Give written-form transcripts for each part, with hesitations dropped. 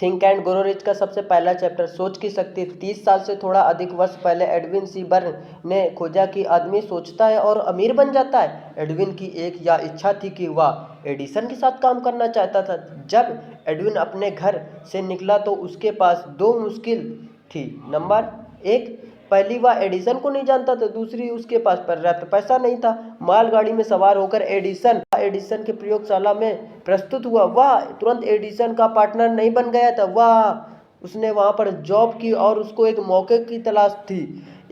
Think and grow rich का सबसे पहला चैप्टर सोच की शक्ति। 30 साल से थोड़ा अधिक वर्ष पहले एडविन सी बर्न ने खोजा कि आदमी सोचता है और अमीर बन जाता है। एडविन की एक यह इच्छा थी कि वह एडिसन के साथ काम करना चाहता था। जब एडविन अपने घर से निकला तो उसके पास दो मुश्किल थी। नंबर एक, पहली वह एडिसन को नहीं जानता था, दूसरी उसके पास पर्याप्त पैसा नहीं था। मालगाड़ी में सवार होकर एडिसन के प्रयोगशाला में प्रस्तुत हुआ। वह तुरंत एडिसन का पार्टनर नहीं बन गया था, वह उसने वहां पर जॉब की और उसको एक मौके की तलाश थी।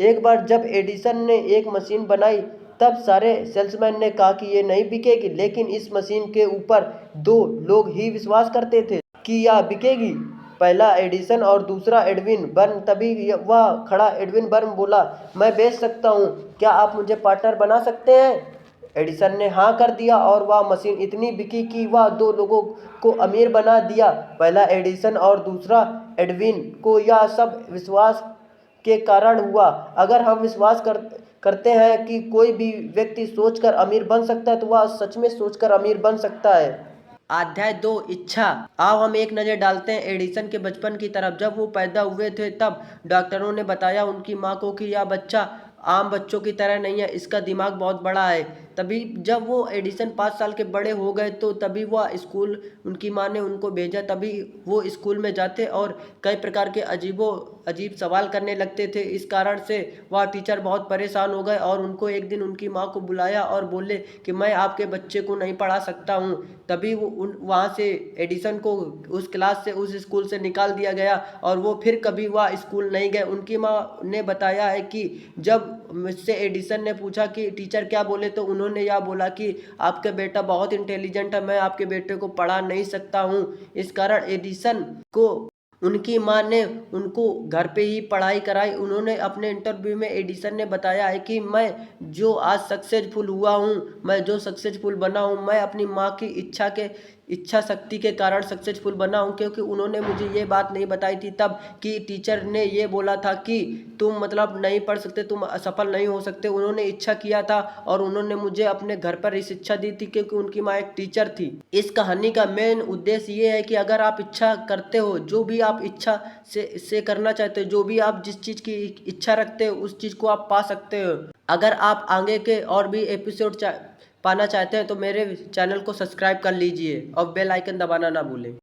एक बार जब एडिसन ने एक मशीन बनाई तब सारे सेल्समैन ने कहा कि ये नहीं बिकेगी, लेकिन इस मशीन के ऊपर दो लोग ही विश्वास करते थे कि यह बिकेगी, पहला एडिसन और दूसरा एडविन बर्न। तभी वह खड़ा एडविन बर्न बोला, मैं बेच सकता हूँ, क्या आप मुझे पार्टनर बना सकते हैं? एडिसन ने हाँ कर दिया और वह मशीन इतनी बिकी कि वह दो लोगों को अमीर बना दिया, पहला एडिसन और दूसरा एडविन को। यह सब विश्वास के कारण हुआ। अगर हम विश्वास करते हैं कि कोई भी व्यक्ति सोचकर अमीर बन सकता है तो वह सच में सोचकर अमीर बन सकता है। अध्याय 2, इच्छा। अब हम एक नज़र डालते हैं एडिसन के बचपन की तरफ। जब वो पैदा हुए थे तब डॉक्टरों ने बताया उनकी माँ को कि यह बच्चा आम बच्चों की तरह नहीं है, इसका दिमाग बहुत बड़ा है। तभी जब वो एडिसन 5 साल के बड़े हो गए तो तभी वह स्कूल, उनकी माँ ने उनको भेजा। तभी वो स्कूल में जाते और कई प्रकार के अजीब सवाल करने लगते थे। इस कारण से वह टीचर बहुत परेशान हो गए और उनको एक दिन उनकी माँ को बुलाया और बोले कि मैं आपके बच्चे को नहीं पढ़ा सकता हूँ। तभी वहाँ से एडिसन को उस क्लास से, उस स्कूल से निकाल दिया गया और वो फिर कभी वह स्कूल नहीं गए। उनकी माँ ने बताया है कि जब मुझसे एडिसन ने पूछा कि टीचर क्या बोले, तो उन्होंने यह बोला कि आपका बेटा बहुत इंटेलिजेंट है, मैं आपके बेटे को पढ़ा नहीं सकता हूँ। इस कारण एडिसन को उनकी माँ ने उनको घर पे ही पढ़ाई कराई। उन्होंने अपने इंटरव्यू में एडिसन ने बताया है कि मैं जो आज सक्सेसफुल हुआ हूँ, मैं जो सक्सेसफुल बना हूँ, मैं अपनी माँ की इच्छा शक्ति के कारण सक्सेसफुल बना हूँ। क्योंकि उन्होंने मुझे ये बात नहीं बताई थी तब कि टीचर ने ये बोला था कि तुम मतलब नहीं पढ़ सकते, तुम असफल नहीं हो सकते। उन्होंने इच्छा किया था और उन्होंने मुझे अपने घर पर इस शिक्षा दी थी क्योंकि उनकी माँ एक टीचर थी। इस कहानी का मेन उद्देश्य ये है कि अगर आप इच्छा करते हो, जो भी आप इच्छा से करना चाहते हो, जो भी आप जिस चीज़ की इच्छा रखते हो उस चीज़ को आप पा सकते हो। अगर आप आगे के और भी एपिसोड पाना चाहते हैं तो मेरे चैनल को सब्सक्राइब कर लीजिए और बेल आइकन दबाना ना भूलें।